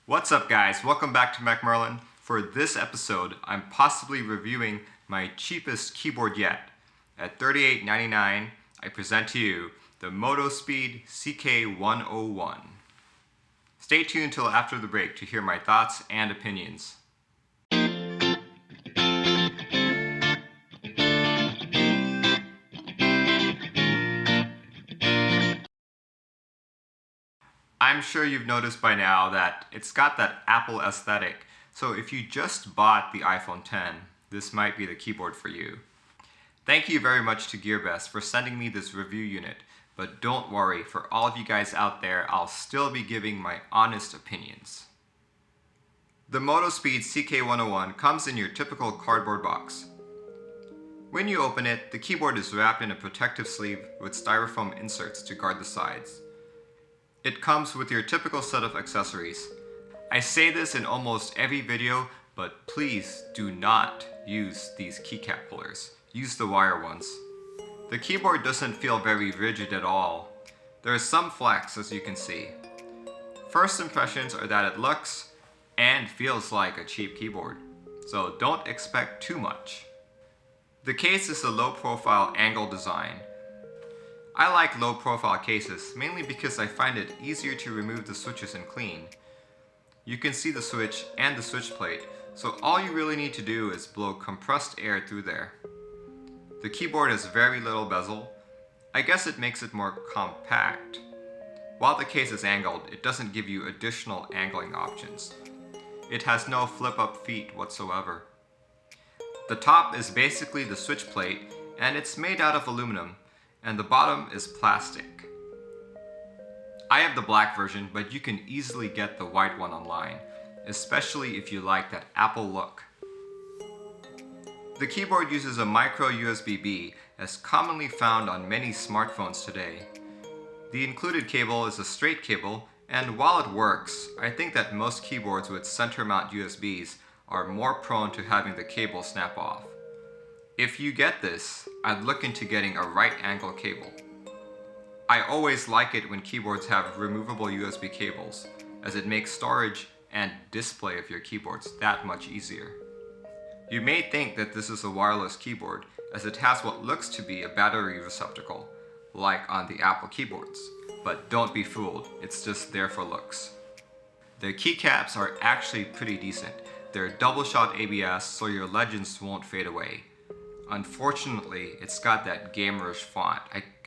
What's up guys, welcome back to MacMerlin. For this episode, I'm possibly reviewing my cheapest keyboard yet. At $38.99, I present to you the Motospeed Ck101. Stay tuned until after the break to hear my thoughts and opinions. I'm sure you've noticed by now that it's got that Apple aesthetic, so if you just bought the iPhone X, this might be the keyboard for you. Thank you very much to GearBest for sending me this review unit, but don't worry, for all of you guys out there, I'll still be giving my honest opinions. The Motospeed Ck101 comes in your typical cardboard box. When you open it, the keyboard is wrapped in a protective sleeve with styrofoam inserts to guard the sides. It comes with your typical set of accessories. I say this in almost every video, but please do not use these keycap pullers. Use the wire ones. The keyboard doesn't feel very rigid at all. There is some flex, as you can see. First impressions are that it looks and feels like a cheap keyboard, so don't expect too much. The case is a low-profile angle design. I like low-profile cases, mainly because I find it easier to remove the switches and clean. You can see the switch and the switch plate, so all you really need to do is blow compressed air through there. The keyboard has very little bezel. I guess it makes it more compact. While the case is angled, it doesn't give you additional angling options. It has no flip-up feet whatsoever. The top is basically the switch plate, and it's made out of aluminum, and the bottom is plastic. I have the black version, but you can easily get the white one online, especially if you like that Apple look. The keyboard uses a micro USB-B, as commonly found on many smartphones today. The included cable is a straight cable, and while it works, I think that most keyboards with center mount USBs are more prone to having the cable snap off. If you get this, I'd look into getting a right angle cable. I always like it when keyboards have removable USB cables, as it makes storage and display of your keyboards that much easier. You may think that this is a wireless keyboard, as it has what looks to be a battery receptacle, like on the Apple keyboards. But don't be fooled, it's just there for looks. The keycaps are actually pretty decent. They're double-shot ABS, so your legends won't fade away. Unfortunately, it's got that gamerish font.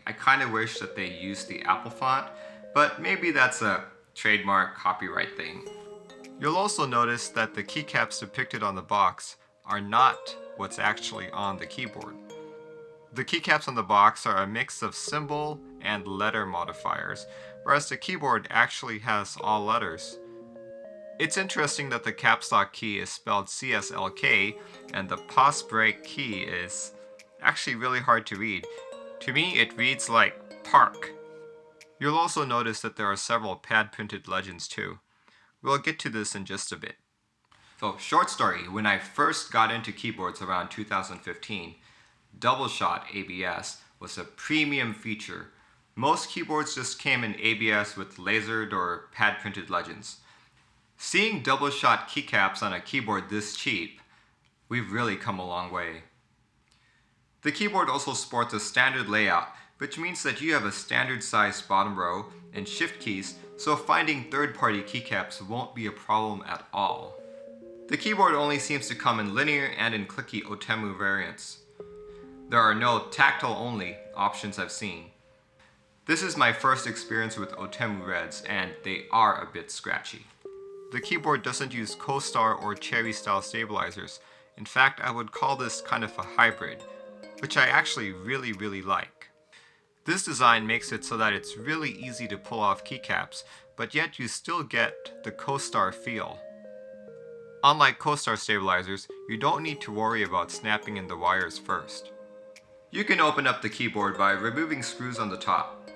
I kind of wish that they used the Apple font, but maybe that's a trademark copyright thing. You'll also notice that the keycaps depicted on the box are not what's actually on the keyboard. The keycaps on the box are a mix of symbol and letter modifiers, whereas the keyboard actually has all letters. It's interesting that the caps lock key is spelled CSLK and the pause break key is actually really hard to read. To me, it reads like park. You'll also notice that there are several pad printed legends too. We'll get to this in just a bit. So, short story, when I first got into keyboards around 2015, double shot ABS was a premium feature. Most keyboards just came in ABS with lasered or pad printed legends. Seeing double-shot keycaps on a keyboard this cheap, we've really come a long way. The keyboard also sports a standard layout, which means that you have a standard-sized bottom row and shift keys, so finding third-party keycaps won't be a problem at all. The keyboard only seems to come in linear and in clicky Otemu variants. There are no tactile-only options I've seen. This is my first experience with Otemu Reds, and they are a bit scratchy. The keyboard doesn't use Co-Star or Cherry style stabilizers. In fact, I would call this kind of a hybrid, which I actually really like. This design makes it so that it's really easy to pull off keycaps, but yet you still get the Co-Star feel. Unlike Co-Star stabilizers, you don't need to worry about snapping in the wires first. You can open up the keyboard by removing screws on the top.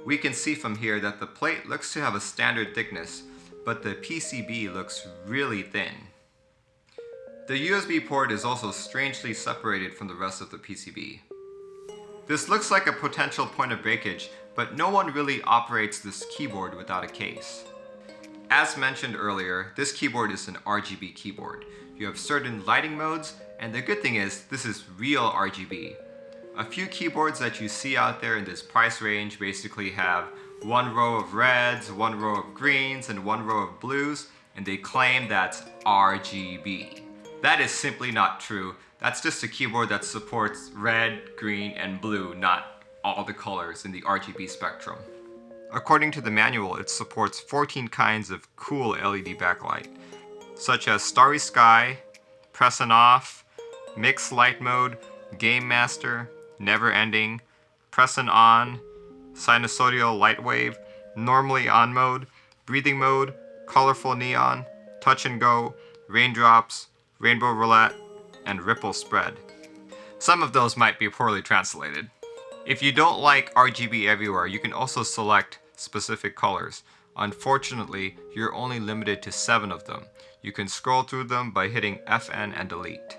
We can see from here that the plate looks to have a standard thickness, but the PCB looks really thin. The USB port is also strangely separated from the rest of the PCB. This looks like a potential point of breakage, but no one really operates this keyboard without a case. As mentioned earlier, this keyboard is an RGB keyboard. You have certain lighting modes, and the good thing is this is real RGB. A few keyboards that you see out there in this price range basically have one row of reds, one row of greens, and one row of blues, and they claim that's RGB. That is simply not true. That's just a keyboard that supports red, green, and blue, not all the colors in the RGB spectrum. According to the manual, it supports 14 kinds of cool LED backlight, such as Starry Sky, Press and Off, Mix Light Mode, Game Master, Never Ending, Press and On, Sinusoidal Light Wave, Normally On Mode, Breathing Mode, Colorful Neon, Touch and Go, Raindrops, Rainbow Roulette, and Ripple Spread. Some of those might be poorly translated. If you don't like RGB everywhere, you can also select specific colors. Unfortunately, you're only limited to 7 of them. You can scroll through them by hitting FN and delete.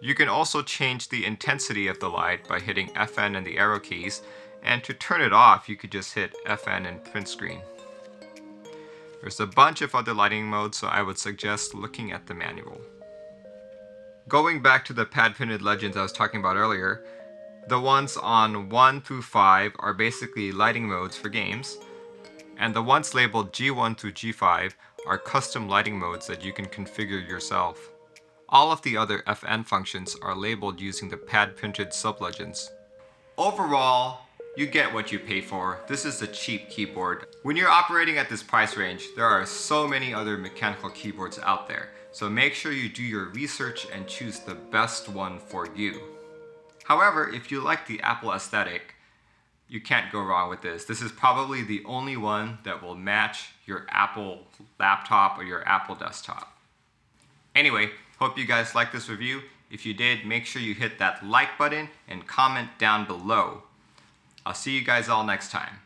You can also change the intensity of the light by hitting FN and the arrow keys, and to turn it off, you could just hit FN and print screen. There's a bunch of other lighting modes, so I would suggest looking at the manual. Going back to the pad printed legends I was talking about earlier, the ones on 1 through 5 are basically lighting modes for games, and the ones labeled G1 through G5 are custom lighting modes that you can configure yourself. All of the other FN functions are labeled using the pad printed sublegends. Overall, you get what you pay for. This is a cheap keyboard. When you're operating at this price range, there are so many other mechanical keyboards out there, so make sure you do your research and choose the best one for you. However, if you like the Apple aesthetic, you can't go wrong with this. This is probably the only one that will match your Apple laptop or your Apple desktop. Anyway, hope you guys liked this review. If you did, make sure you hit that like button and comment down below. I'll see you guys all next time.